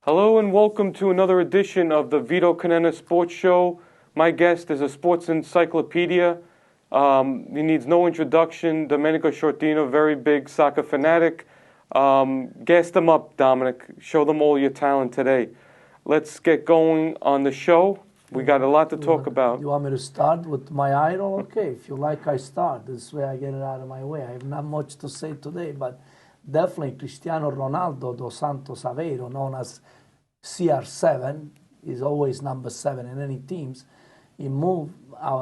Hello and welcome to another edition of the Vito Conenna Sports Show. My guest is a sports encyclopedia. He needs no introduction. Dominick Sciortino, very big soccer fanatic. Gas them up, Dominic. Show them all your talent today. Let's get going on the show. We got a lot to talk about. You want me to start with my idol? Okay, if you like, I start. This way I get it out of my way. I have not much to say today, but definitely Cristiano Ronaldo dos Santos Aveiro, known as CR7, is always number 7 in any teams. He moved,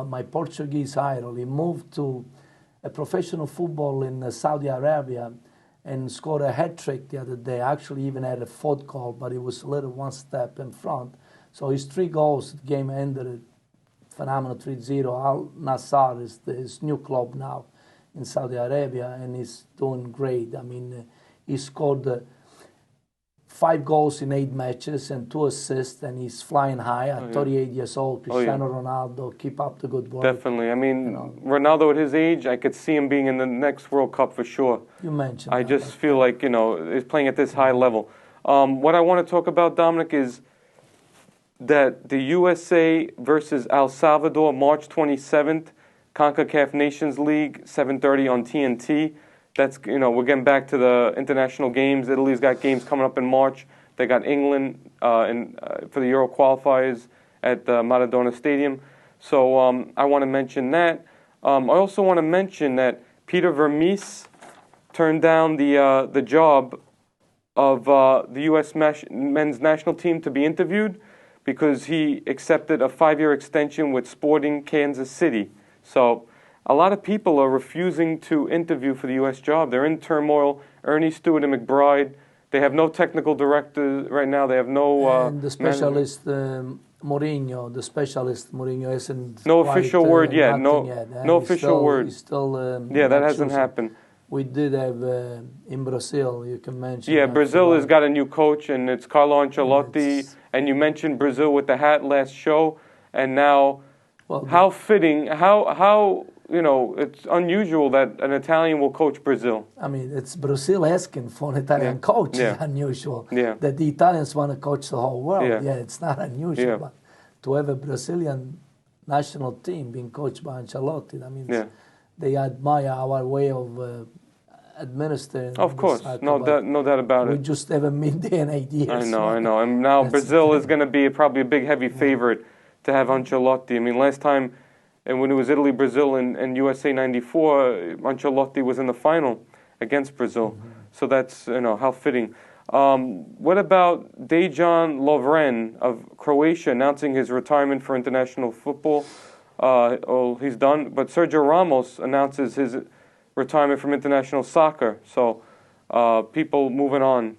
my Portuguese idol, he moved to a professional football in Saudi Arabia and scored a hat-trick the other day. Actually even had a fourth goal, but he was a little one step in front. So his 3 goals, the game ended phenomenal 3-0. Al Nassr is his new club now in Saudi Arabia, and he's doing great. I mean, he scored 5 goals in 8 matches and 2 assists, and he's flying high at 38 years old. Cristiano Ronaldo, keep up the good work. Definitely. I mean, Ronaldo at his age, I could see him being in the next World Cup for sure. You mentioned I just feel like, he's playing at this high level. What I want to talk about, Dominic, is that the USA versus El Salvador, March 27th, CONCACAF Nations League, 7:30 on TNT. That's, we're getting back to the international games. Italy's got games coming up in March. They got England for the Euro qualifiers at the Maradona Stadium. So I want to mention that. I also want to mention that Peter Vermees turned down the job of the U.S. men's national team to be interviewed because he accepted a 5-year extension with Sporting Kansas City. So a lot of people are refusing to interview for the U.S. job. They're in turmoil. Ernie Stewart and McBride, they have no technical director right now. They have no... and the specialist Mourinho isn't no official word yet. No official word. He's still that hasn't happened. We did have in Brazil, you can mention. Yeah, Brazil has got a new coach, and it's Carlo Ancelotti. And you mentioned Brazil with the hat last show, and now... Well, how fitting, how it's unusual that an Italian will coach Brazil. I mean, it's Brazil asking for an Italian coach. It's unusual. That the Italians want to coach the whole world. It's not unusual. But to have a Brazilian national team being coached by Ancelotti, that means they admire our way of administering. Of course, no doubt about it. We just haven't been there in 8 years. I know. And now Brazil is going to be probably a big, heavy favorite to have Ancelotti. I mean, last time, and when it was Italy, Brazil, and USA '94, Ancelotti was in the final against Brazil. So that's, how fitting. What about Dejan Lovren of Croatia announcing his retirement for international football? He's done. But Sergio Ramos announces his retirement from international soccer. So people moving on.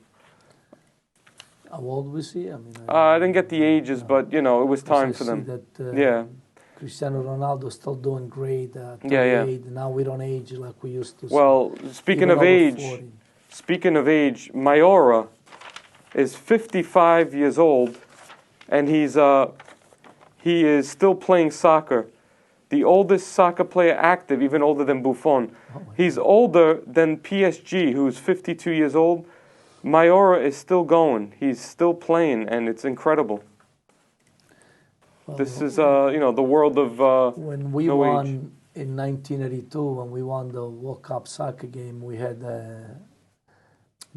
How old was he? I didn't get the ages, but it was time for them. That, Cristiano Ronaldo is still doing great. Now we don't age like we used to. Well, speaking of age, Mayora is 55 years old, and he is still playing soccer. The oldest soccer player active, even older than Buffon. He's older than PSG, who's 52 years old. Mayora is still going. He's still playing, and it's incredible. Well, this is, the world of when we won in 1982, when we won the World Cup soccer game, we had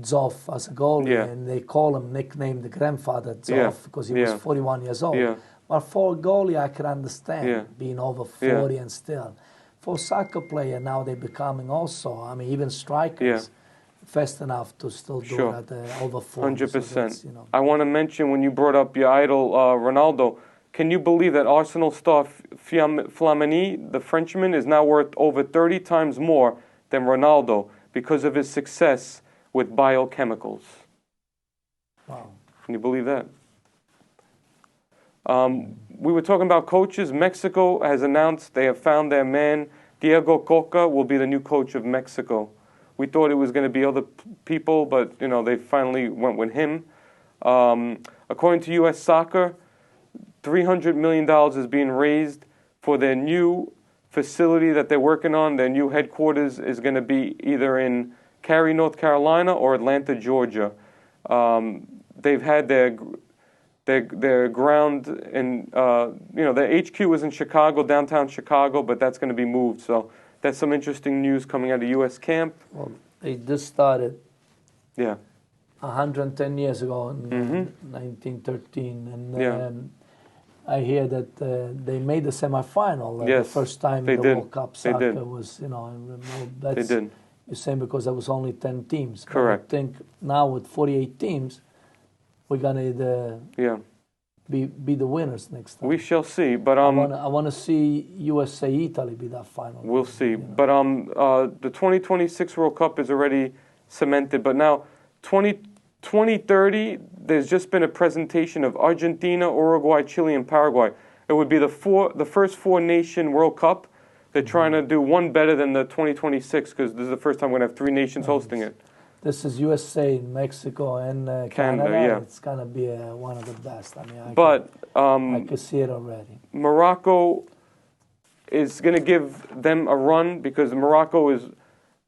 Zoff as a goalie, and they nicknamed the grandfather Zoff because he was 41 years old. But for a goalie, I can understand being over 40 and still. For soccer player, now they're becoming also, even strikers. Fast enough to still do it at over 40. 100%. So I want to mention when you brought up your idol, Ronaldo, can you believe that Arsenal star Flamini, the Frenchman, is now worth over 30 times more than Ronaldo because of his success with biochemicals? Wow. Can you believe that? We were talking about coaches. Mexico has announced they have found their man. Diego Coca will be the new coach of Mexico. We thought it was going to be other people, but, they finally went with him. According to U.S. Soccer, $300 million is being raised for their new facility that they're working on. Their new headquarters is going to be either in Cary, North Carolina, or Atlanta, Georgia. they've had their ground in, their HQ was in Chicago, downtown Chicago, but that's going to be moved. So that's some interesting news coming out of U.S. camp. Well, they just started. Yeah. 110 years ago in 1913, and I hear that they made the semifinal. Yes, the first time they the did. World Cup They soccer did. was, They did. You're saying because there was only 10 teams. Correct. But I think now with 48 teams, we're gonna be the winners next time. We shall see, but I want to see USA Italy be that final. We'll see, but the 2026 World Cup is already cemented. But now 2030, there's just been a presentation of Argentina, Uruguay, Chile, and Paraguay. It would be the first 4-nation World Cup. They're trying to do one better than the 2026 because this is the first time we're going to have 3 nations hosting it. This is USA, Mexico, and Canada. Yeah. It's going to be one of the best. I mean, I can see it already. Morocco is going to give them a run because Morocco is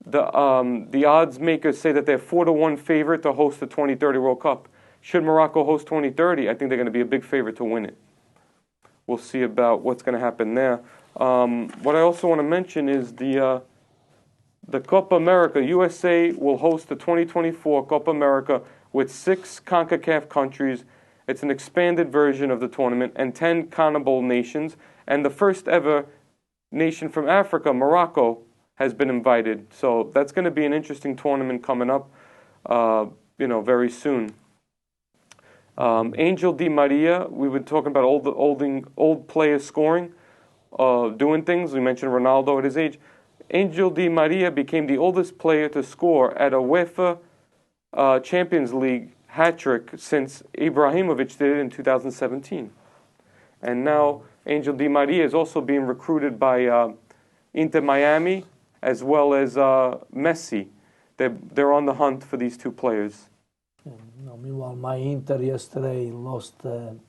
the odds makers say that they're 4-1 favorite to host the 2030 World Cup. Should Morocco host 2030, I think they're going to be a big favorite to win it. We'll see about what's going to happen there. What I also want to mention is the Copa America. USA will host the 2024 Copa America with 6 CONCACAF countries. It's an expanded version of the tournament and 10 CONMEBOL nations. And the first ever nation from Africa, Morocco, has been invited. So that's going to be an interesting tournament coming up, very soon. Angel Di Maria, we were talking about old players scoring, doing things. We mentioned Ronaldo at his age. Angel Di Maria became the oldest player to score at a UEFA Champions League hat-trick since Ibrahimovic did it in 2017. And now Angel Di Maria is also being recruited by Inter Miami as well as Messi. They're on the hunt for these 2 players. Meanwhile, my Inter yesterday lost an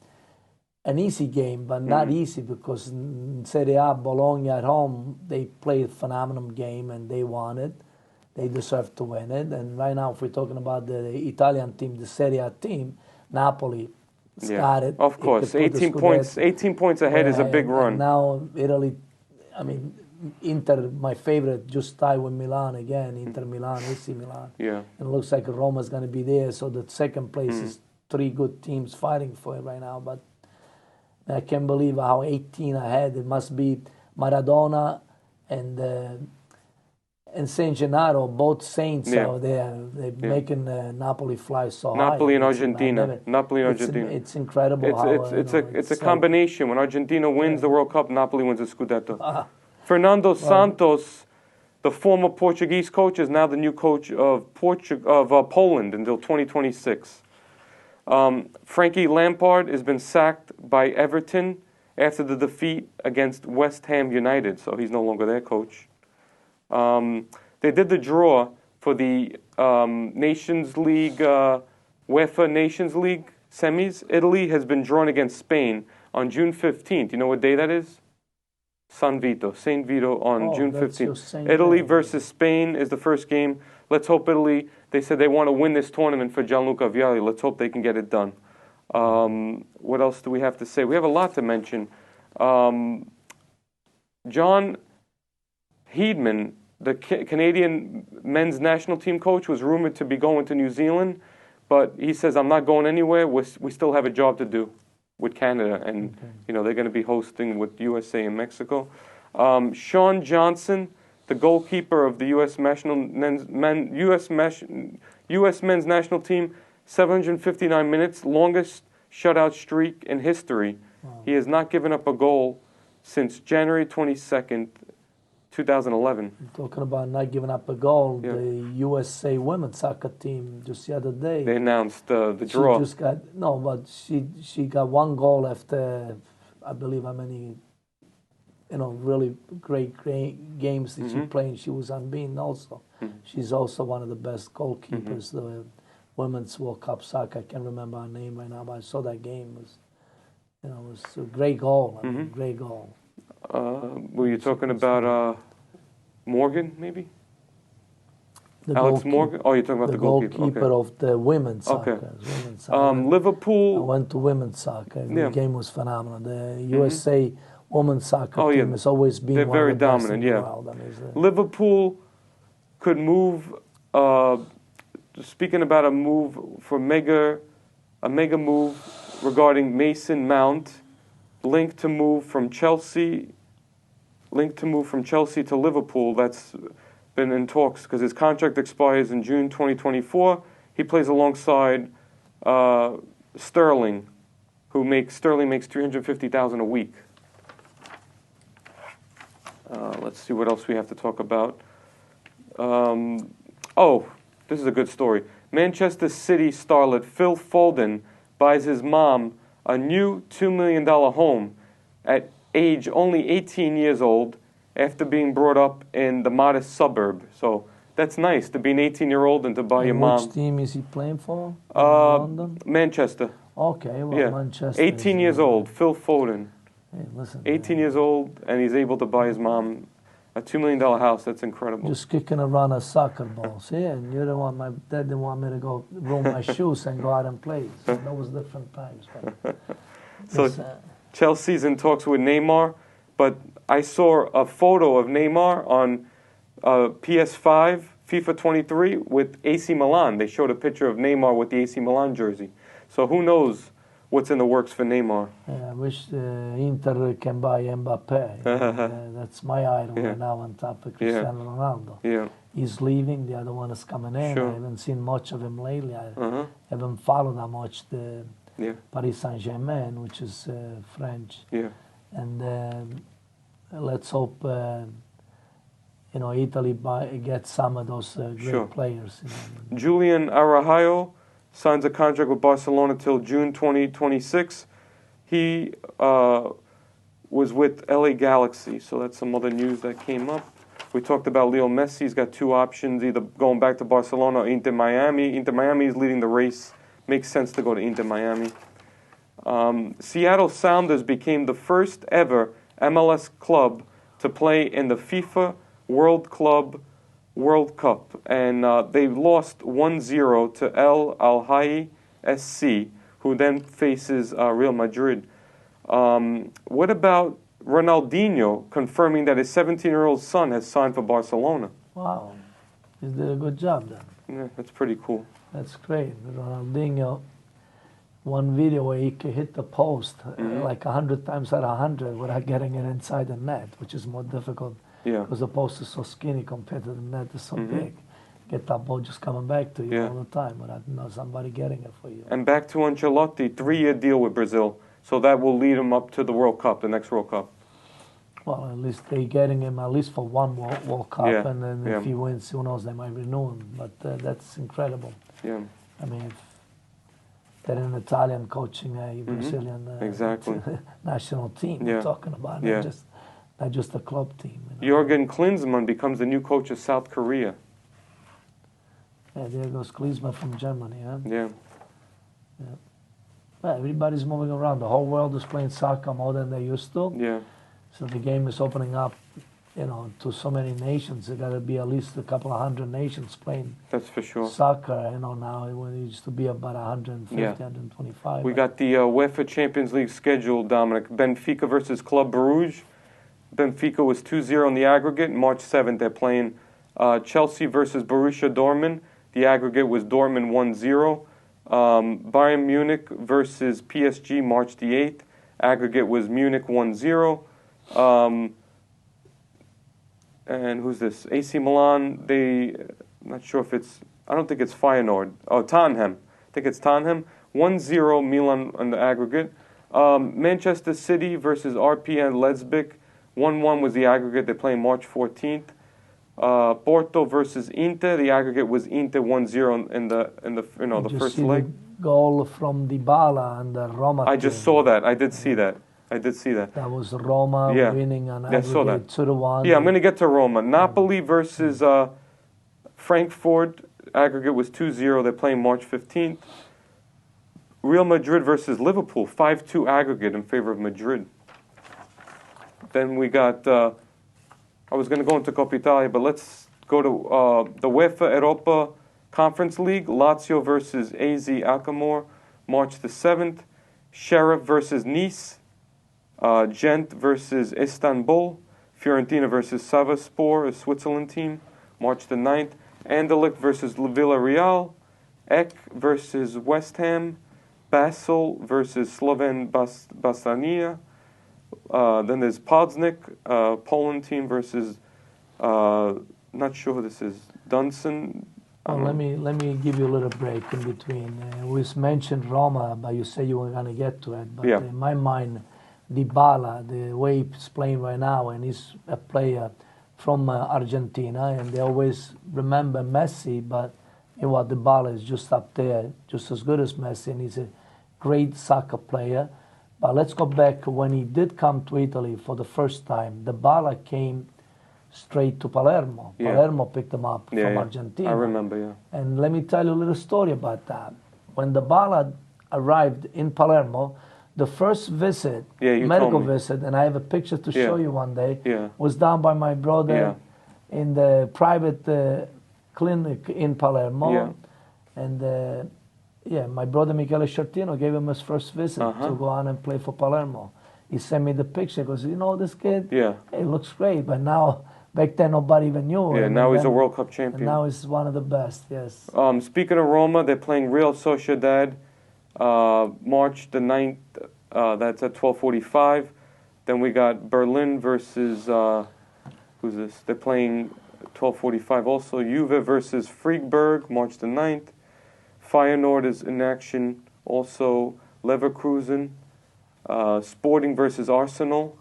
easy game, but not easy because in Serie A, Bologna at home, they played a phenomenal game and they won it. They deserve to win it. And right now, if we're talking about the Italian team, the Serie A team, Napoli got it. Of course, 18 points ahead is a big run. And now Italy, Inter, my favorite, just tied with Milan again. Inter Milan, AC Milan. Yeah. And it looks like Roma's going to be there. So the second place is 3 good teams fighting for it right now. But I can't believe how 18 ahead. It must be Maradona and Saint Gennaro, both saints out there. They're making Napoli fly so high. Napoli and Argentina. It's incredible. It's a combination. When Argentina wins the World Cup, Napoli wins the Scudetto. Fernando Santos, the former Portuguese coach, is now the new coach of Poland until 2026. Frankie Lampard has been sacked by Everton after the defeat against West Ham United, so he's no longer their coach. They did the draw for the Nations League, UEFA Nations League semis. Italy has been drawn against Spain on June 15th. You know what day that is? Saint Vito on June 15th. Italy versus Spain is the first game. Let's hope Italy, they said they want to win this tournament for Gianluca Vialli. Let's hope they can get it done. What else do we have to say? We have a lot to mention. John Heedman, the Canadian men's national team coach, was rumored to be going to New Zealand, but he says, I'm not going anywhere. We still have a job to do with Canada, and they're going to be hosting with USA and Mexico. Sean Johnson, the goalkeeper of the U.S. men's national team, 759 minutes, longest shutout streak in history. Wow. He has not given up a goal since January 22nd, 2011. Talking about not giving up a goal, the USA women's soccer team just the other day. They announced the draw. She got 1 goal after, I believe, how many, really great games that she played. She was unbeaten also. She's also one of the best goalkeepers. The women's World Cup soccer. I can't remember her name right now, but I saw that game. It was a great goal. Great goal. Were you talking about Morgan, maybe? Alex Morgan? Oh, you're talking about the goalkeeper. Okay. Of the women's soccer. Okay. Women's soccer. Liverpool. I went to women's soccer. Yeah. The game was phenomenal. The USA women's soccer team has always been They're one very of the best dominant, in the world. I mean, Liverpool could move. Speaking about a move for a mega move regarding Mason Mount, linked to move from Chelsea to Liverpool. That's been in talks because his contract expires in June 2024. He plays alongside Sterling, Sterling makes $350,000 a week. Let's see what else we have to talk about. This is a good story. Manchester City starlet Phil Foden buys his mom a new $2 million home at age only 18 years old after being brought up in the modest suburb. So that's nice to be an 18-year-old and to buy your mom. Which team is he playing for? London? Manchester. Okay, well, yeah. Manchester. 18 years old, Phil Foden. Hey, listen, 18 years old, and he's able to buy his mom a $2 million house. That's incredible. Just kicking around a soccer ball. See, and you're the one, my dad didn't want me to go ruin my shoes and go out and play. So that was different times. But so Chelsea's in talks with Neymar, but I saw a photo of Neymar on PS5, FIFA 23 with AC Milan. They showed a picture of Neymar with the AC Milan jersey. So who knows what's in the works for Neymar? Yeah, I wish Inter can buy Mbappe. That's my idol right now on top of Cristiano Ronaldo. Yeah. He's leaving, the other one is coming in. Sure. I haven't seen much of him lately. I haven't followed that much the Paris Saint-Germain, which is French. Yeah. And let's hope Italy gets some of those great players. Julian Araujo signs a contract with Barcelona till June 2026. He was with LA Galaxy, so that's some other news that came up. We talked about Leo Messi. He's got two options, either going back to Barcelona or Inter Miami. Inter Miami is leading the race. Makes sense to go to Inter Miami. Seattle Sounders became the first ever MLS club to play in the FIFA World Club World Cup, and they lost 1-0 to El Al-Hayy SC, who then faces Real Madrid. What about Ronaldinho confirming that his 17-year-old son has signed for Barcelona? Wow, he did a good job then. Yeah, that's pretty cool. That's great. Ronaldinho, one video where he could hit the post like 100 times out of 100 without getting it inside the net, which is more difficult. Yeah. Because the post is so skinny compared to the net is so big. Get that ball just coming back to you all the time without somebody getting it for you. And back to Ancelotti, 3-year deal with Brazil. So that will lead him up to the World Cup, the next World Cup. Well, at least they're getting him at least for one World Cup. And then if he wins, who knows, they might renew him. But that's incredible. Yeah. I mean, if they're an Italian coaching a Brazilian national team we're talking about, not just a club team. Jürgen Klinsmann becomes the new coach of South Korea. Yeah, there goes Klinsmann from Germany, huh? Yeah. Well, everybody's moving around. The whole world is playing soccer more than they used to. Yeah. So the game is opening up, to so many nations. There got to be at least a couple of hundred nations playing. That's for sure. Soccer, now it used to be about 150, 125. We got the UEFA Champions League schedule, Dominic. Benfica versus Club Brugge. Benfica was 2-0 in the aggregate. March 7th, they're playing Chelsea versus Borussia Dortmund. The aggregate was Dortmund 1-0. Bayern Munich versus PSG, March the 8th. Aggregate was Munich 1-0. And who's this? AC Milan, I'm not sure if I don't think it's Feyenoord. Oh, Tottenham. I think it's Tottenham. 1-0 Milan on the aggregate. Manchester City versus RPN Leipzig. 1-1 was the aggregate. They're playing March 14th. Porto versus Inter. The aggregate was Inter 1-0 in the first leg. The goal from Dybala and the Roma. I just saw that. I did see that. That was Roma winning on aggregate 2-1. Yeah, I'm going to get to Roma. Napoli versus Frankfurt. Aggregate was 2-0. They're playing March 15th. Real Madrid versus Liverpool. 5-2 aggregate in favor of Madrid. Then we got, I was going to go into Coppa Italia, but let's go to the UEFA Europa Conference League, Lazio versus AZ Alkmaar, March the 7th. Sheriff versus Nice. Gent versus Istanbul. Fiorentina versus Savaspor, a Switzerland team, March the 9th. Anderlecht versus Villarreal. Ek versus West Ham. Basel versus Slovan Bastania. Then there's Podznik, Poland team versus, not sure who this is, Dunson. Well, let me give you a little break in between. We mentioned Roma, but you say you were going to get to it. But Yeah. in my mind, Dybala, the way he's playing right now, and he's a player from Argentina, and they always remember Messi, but you know what, Dybala is just up there, just as good as Messi, and he's a great soccer player. But let's go back when he did come to Italy for the first time. Dybala came straight to Palermo. Yeah. Palermo picked him up from Yeah. Argentina. I remember, yeah. And let me tell you a little story about that. When Dybala arrived in Palermo, the first visit, Yeah, you medical told me. visit, and I have a picture to Yeah. show you one day, Yeah. was done by my brother Yeah. in the private clinic in Palermo. Yeah. And my brother Michele Sciortino gave him his first visit Uh-huh. to go on and play for Palermo. He sent me the picture. He goes, you know this kid? Yeah. Hey, looks great. But now, back then, nobody even knew him. Yeah, And now he's a then- World Cup And champion. now he's one of the best, yes. Speaking of Roma, they're playing Real Sociedad March the 9th. That's at 12:45. Then we got Berlin versus, who's this? They're playing 12:45 also. Juve versus Friedberg, March the 9th. Feyenoord is in action also. Leverkusen. Sporting versus Arsenal.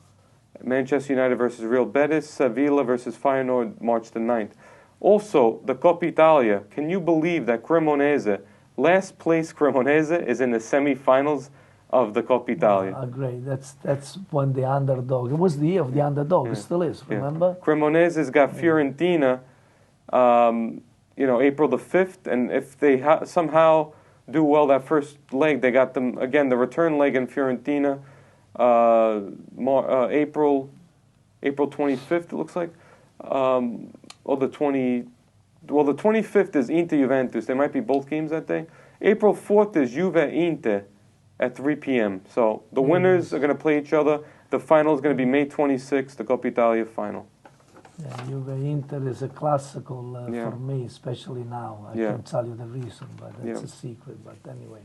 Manchester United versus Real Betis. Sevilla versus Feyenoord, March the 9th. Also, the Coppa Italia. Can you believe that Cremonese, last place Cremonese, is in the semifinals of the Coppa Italia? Great. That's when the underdog. It was the year of the underdog. It still is. Yeah. Remember? Cremonese's got Fiorentina, April the 5th, and if they somehow do well that first leg, they got them again the return leg in Fiorentina, April 25th. It looks like, or the 25th is Inter Juventus. There might be both games that day. April 4th is Juve Inter at 3 p.m. So the winners are going to play each other. The final is going to be May 26th, the Coppa Italia final. Yeah, Juve Inter is a classical Yeah. for me, especially now. I Yeah. can't tell you the reason, but it's Yeah. a secret. But anyway,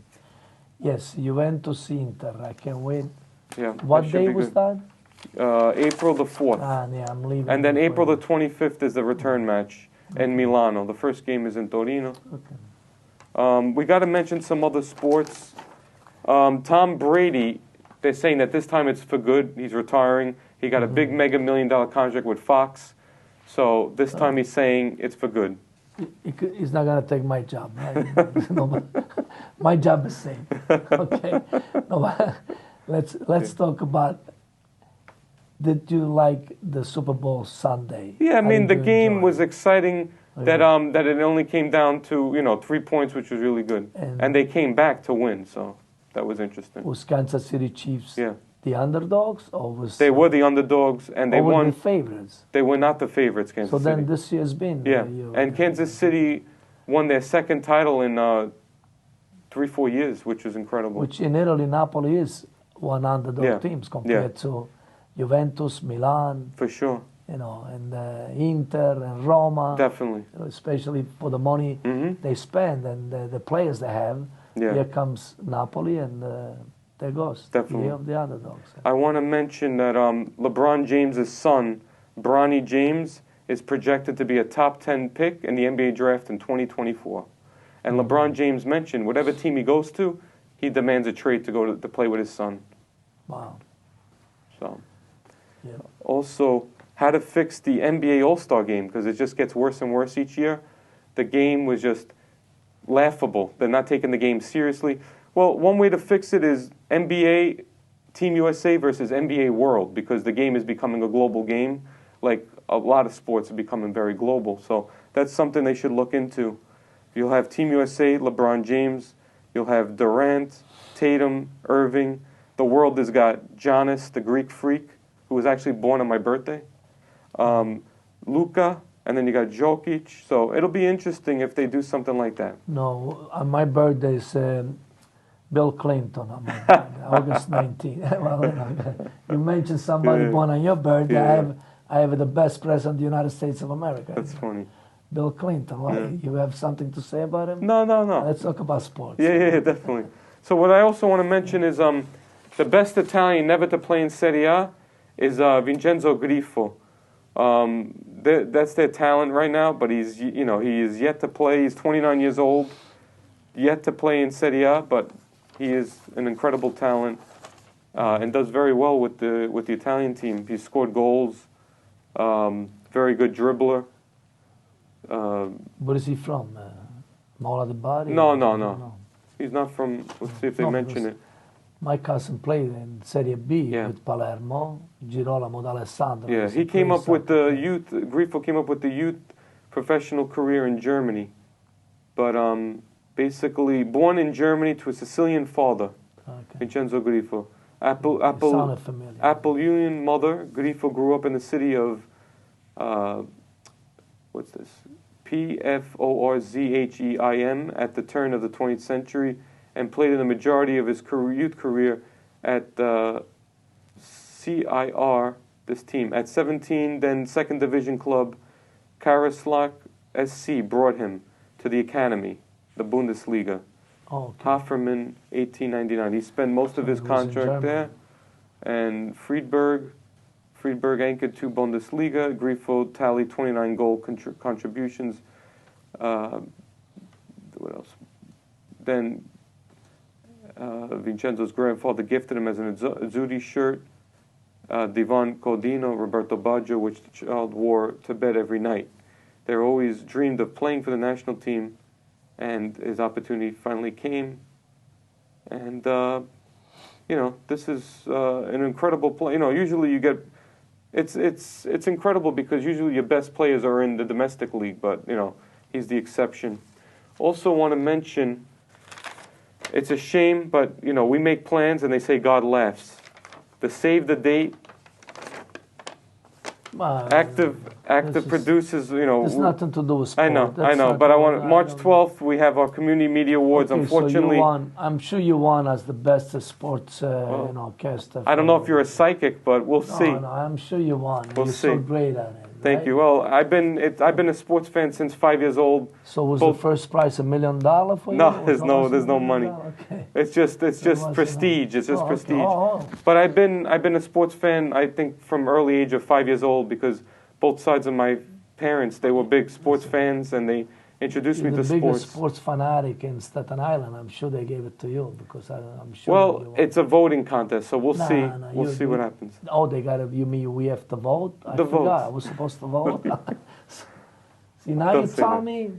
yes, Juventus Inter. I can't wait. Yeah. What should day be was good. that? April the 4th. Yeah, I'm leaving. And then April the before 25th is the return match in Milano. The first game is in Torino. Okay. We got to mention some other sports. Tom Brady, they're saying that this time it's for good. He's retiring. He got a big mega $1 million contract with Fox. So this time he's saying it's for good. He's not gonna take my job. No, but my job is safe. Okay. No, but let's talk about. Did you like the Super Bowl Sunday? Yeah, I How mean did the you game enjoy was it? exciting. That it only came down to 3 points, which was really good, and they came back to win. So that was interesting. Was Kansas City Chiefs Yeah. the underdogs, or was They were the underdogs, and they or were won. the favorites? They were not the favorites, Kansas So City. then this year's been Yeah, and Kansas City won their second title in 3-4 years, which is incredible. which in Italy, Napoli is one underdog Yeah. teams compared to Juventus, Milan, For sure, and Inter and Roma. definitely. Especially for the money they spend and the players they have. Yeah. Here comes Napoli, and there goes Definitely. year of the underdogs. I want to mention that LeBron James' son, Bronny James, is projected to be a top 10 pick in the NBA draft in 2024. And LeBron James mentioned whatever team he goes to, he demands a trade to go to play with his son. Wow. So, Yeah. also, how to fix the NBA All-Star game, because it just gets worse and worse each year. The game was just laughable. They're not taking the game seriously. Well, one way to fix it is NBA Team USA versus NBA World, because the game is becoming a global game. Like a lot of sports are becoming very global. So that's something they should look into. You'll have Team USA, LeBron James. You'll have Durant, Tatum, Irving. The world has got Giannis, the Greek freak, who was actually born on my birthday. Luka, and then you got Jokic. So it'll be interesting if they do something like that. No, my birthday is Bill Clinton on my birthday, August 19th. Well, you mentioned somebody born on your birthday. Yeah. I have the best president of the United States of America. That's funny. Bill Clinton. Why? You have something to say about him? No. Let's talk about sports. Yeah, definitely. So what I also want to mention is the best Italian never to play in Serie A is Vincenzo Grifo. That's their talent right now, but he is yet to play. He's 29 years old, yet to play in Serie A, but he is an incredible talent and does very well with the Italian team. He scored goals, very good dribbler. Where is he from? Mola de Bari? No. He's not from. Let's see if they mention it. My cousin played in Serie B with Palermo, Girolamo d'Alessandro. Yeah, he came up with the youth. Grifo came up with the youth professional career in Germany, but basically born in Germany to a Sicilian father, Vincenzo Grifo. Apulian mother. Grifo grew up in the city of what's this? Pforzheim at the turn of the 20th century, and played in the majority of his youth career at CIR, this team. At 17, then second division club Karlsruhe SC brought him to the academy, the Bundesliga. Hofferman, 1899. He spent most of his contract there. And Friedberg anchored 2 Bundesliga. Grifo tallied 29 goal contributions. What else? Then Vincenzo's grandfather gifted him as an Azzurri shirt. Divan Codino, Roberto Baggio, which the child wore to bed every night. They always dreamed of playing for the national team, and his opportunity finally came. And this is an incredible play. Usually you get. It's incredible because usually your best players are in the domestic league, but he's the exception. Also want to mention, it's a shame, but we make plans and they say God laughs. The save the date, active producers. There's nothing to do with sport. I know, but I want March 12th. We have our community media awards. Okay, unfortunately, so I'm sure you won as the best sports cast. I don't know if you're a psychic, but we'll see. No, I'm sure you won. We'll You're see. so great at it. Thank you. Well, I've been a sports fan since 5 years old. So was the first prize $1 million for you? No, there's no money. Okay. It's just prestige. It's just prestige. Oh. But I've been a sports fan, I think, from early age of 5 years old, because both sides of my parents, they were big sports fans, and they introduced me to sports. The biggest sports fanatic in Staten Island. I'm sure they gave it to you because I'm sure. Well, it's a voting contest, so we'll see. We'll see what happens. Oh, they got to. You mean we have to vote? I forgot. I was supposed to vote. See, now you tell me.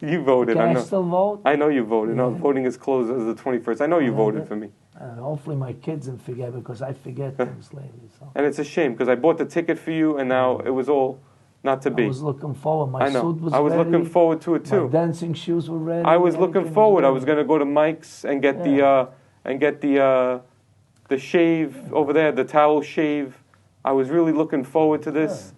You voted. Can I still vote? I know you voted. No, voting is closed as the 21st. I know you voted for me. Hopefully my kids didn't forget, because I forget things lately. So. And it's a shame because I bought the ticket for you, and now it was all not to be. I was looking forward. My suit was ready. I was looking forward to it too. My dancing shoes were ready. I was looking forward. I was going to go to Mike's and get the shave over there, the towel shave. I was really looking forward to this.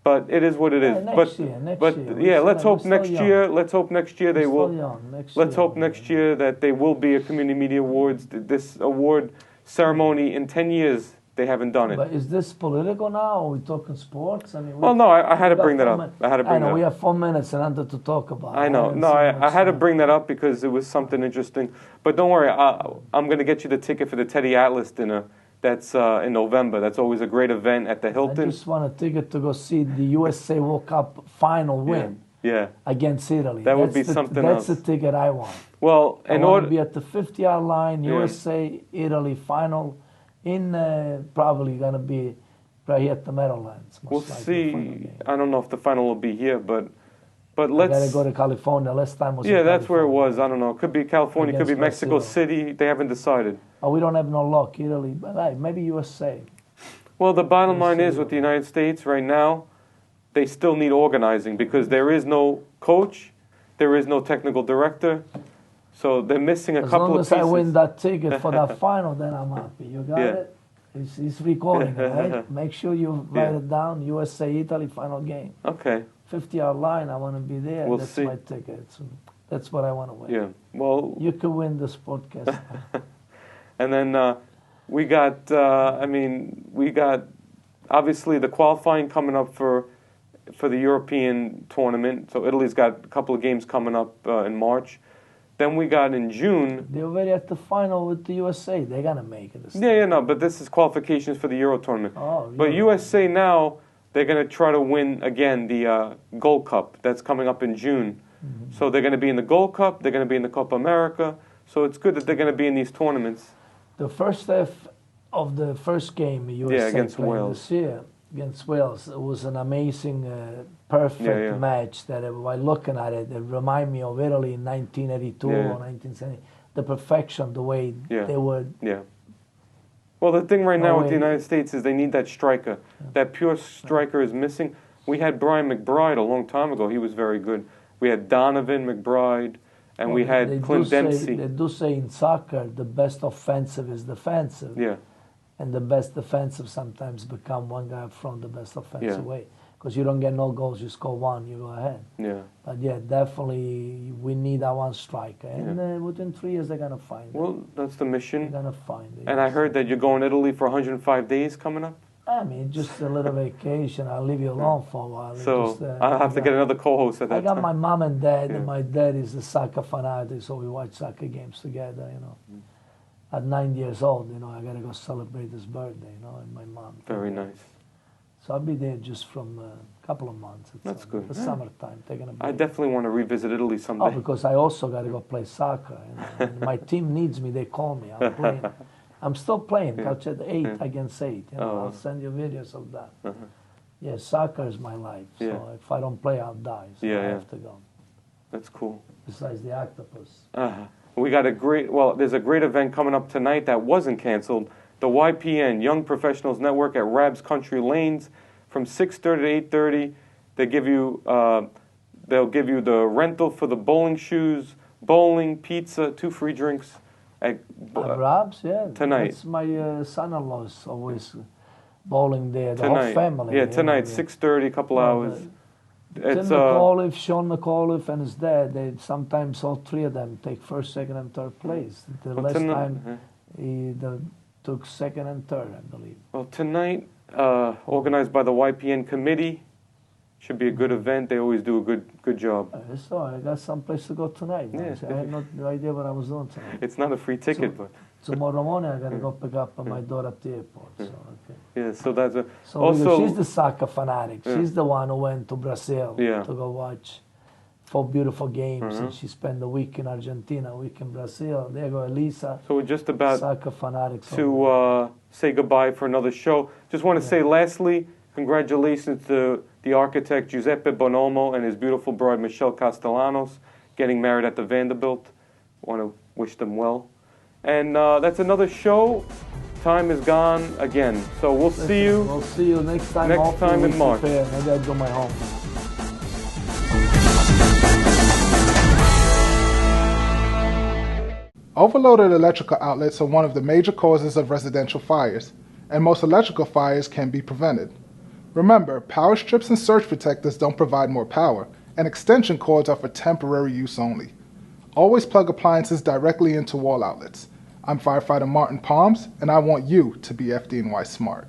But it is what it is. Next year. Let's hope next year. Let's hope next year they will. Let's hope next year that they will be a Community Media Awards. This award ceremony in 10 years, they haven't done it. But is this political now? Are we talking sports? I mean, I had to bring that up. I know we have 4 minutes and under to talk about. I know. I had to bring that up because it was something interesting. But don't worry, I'm going to get you the ticket for the Teddy Atlas dinner. That's in November. That's always a great event at the Hilton. I just want a ticket to go see the USA World Cup final win against Italy. That would be something else. That's the ticket I want. Well, I want to be at the 50-yard line, USA-Italy final, in probably going to be right here at the Meadowlands. We'll see. I don't know if the final will be here, but let's... I got to go to California. Last time was that's where it was. I don't know. It could be California, it could be Mexico City. They haven't decided. Oh, we don't have no luck, Italy, but maybe USA. Well, the bottom line is with the United States right now, they still need organizing because there is no coach, there is no technical director, so they're missing a couple of pieces. As long as I win that ticket for that final, then I'm happy. You got it? It's recording, right? Make sure you write it down. USA-Italy final game. Okay. 50-yard line, I want to be there. We'll That's see. my ticket. So that's what I want to win. Yeah. Well, You can win this podcast. and then we got. We got obviously the qualifying coming up for the European tournament. So Italy's got a couple of games coming up in March. Then we got in June. They're already at the final with the USA. They're gonna make it. No, but this is qualifications for the Euro tournament. Oh, But Euro. USA now, they're going to try to win again the Gold Cup. That's coming up in June. Mm-hmm. So they're going to be in the Gold Cup. They're going to be in the Copa America. So it's good that they're going to be in these tournaments. The first half of the first game USA against played Wales. this year against Wales, it was an amazing, perfect match. That by looking at it, it reminded me of Italy in 1982 or 1970. The perfection, the way they were. Yeah. Well, the thing right now with the way. United States is they need that striker. That pure striker is missing. We had Brian McBride a long time ago. He was very good. We had Donovan McBride, and we had Clint Dempsey. They do say in soccer the best offensive is defensive. Yeah. And the best defensive sometimes become one guy up front the best offensive Yeah. way. Because you don't get no goals, you score one, you go ahead. Yeah. But yeah, definitely we need our one striker. And within 3 years they're going to find it. Well, that's the mission. They're going to find it. And I heard that you're going to Italy for 105 days coming up. I mean, just a little vacation. I'll leave you alone for a while. So Just, I'll have to get another co-host at that I got time. my mom and dad, Yeah. and my dad is a soccer fanatic, so we watch soccer games together, you know. At 9 years old, you know, I got to go celebrate his birthday, you know, and my mom. Very nice. So I'll be there just from a couple of months. That's good. The summertime, they're going to be I definitely want to revisit Italy someday. Oh, because I also got to go play soccer. You know, and my team needs me. They call me. I'm playing. I'm still playing. Coach at 8 against 8. You know, I'll send you videos of that. Yeah, soccer is my life. So if I don't play, I'll die. So I have to go. That's cool. Besides the octopus. We got there's a great event coming up tonight that wasn't canceled. The YPN, Young Professionals Network at Rab's Country Lanes from 6:30 to 8:30. They'll give you the rental for the bowling shoes, bowling, pizza, 2 free drinks. At Rob's, yeah. Tonight. That's my son-in-law's always bowling there. The tonight. whole family. Yeah, tonight, 6:30, a couple hours. Tim McAuliffe, Sean McAuliffe, and his dad, they sometimes all 3 of them take first, second, and third place. The last time he took second and third, I believe. Well, tonight, organized by the YPN committee, should be a good event. They always do a good job. So I got someplace to go tonight. Yeah. I had no idea what I was doing tonight. It's not a free ticket, but Tomorrow morning I got to go pick up my daughter at the airport. So, okay. yeah. So that's a. So also, she's the soccer fanatic. She's the one who went to Brazil to go watch 4 beautiful games, and she spent a week in Argentina, a week in Brazil. There go Elisa. So we're just about soccer fanatics to say goodbye for another show. Just want to say lastly, congratulations to the architect Giuseppe Bonomo and his beautiful bride Michelle Castellanos getting married at the Vanderbilt. Want to wish them well. And that's another show. Time is gone again. So we'll see you. We'll see you next time. Next time in March. Maybe I'll do my homework. Overloaded electrical outlets are one of the major causes of residential fires, and most electrical fires can be prevented. Remember, power strips and surge protectors don't provide more power, and extension cords are for temporary use only. Always plug appliances directly into wall outlets. I'm Firefighter Martin Palms, and I want you to be FDNY smart.